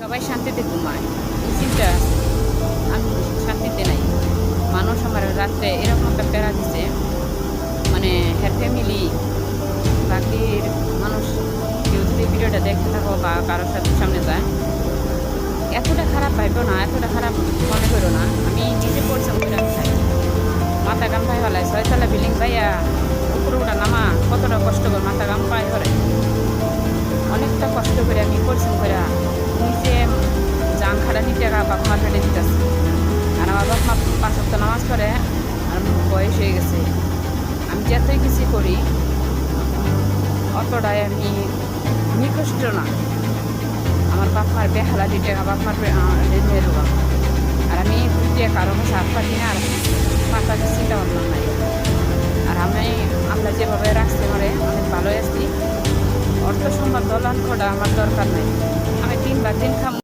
সবাই শান্তিতে ঘুমায়, এই চিন্তা আমি শান্তিতে নাই। মানুষ আমার রাত্রে এরকম একটা প্যারা দিছে, মানে হের ফ্যামিলি বাকির মানুষ কেউ যদি ভিডিওটা দেখতে থাকো বা কারোর সাথে সামনে যায়, এতটা খারাপ ভাইবো না, এতটা খারাপ মনে করো না। আমি নিজে পরিশ্রম করে খাই, মাথা গাম পাই হলাই 6 তলা বিল্ডিং পাইয়া উপরে উঠা নামা কতটা কষ্ট করে মাথা গাম পাই হরে, অনেকটা কষ্ট করে আমি পরিশ্রম করে নিজে জাং খাটানি টাকা বাপ মা ফেটে দিতেছি। আর আমার বাপ মা 5 ওয়াক্ত নামাজ পড়ে, আর বয়স হয়ে গেছে। আমি যতই কিছু করি অতটাই আমি নিকষ্ট না। আমার বাপ মার বেহালা দিতে বাপ মার রেঁধে দেবো, আর আমি দুইটা কারো কাছে হাত পাতি না, আর পাতা চিন্তা ভাবনা নাই। আর আমি আল্লাহ যেভাবে রাখছে মানে অনেক ভালোই আছি। অর্থ সম্পদ দলান করা আমার দরকার নেই। আমি 3 বার দিন খাম।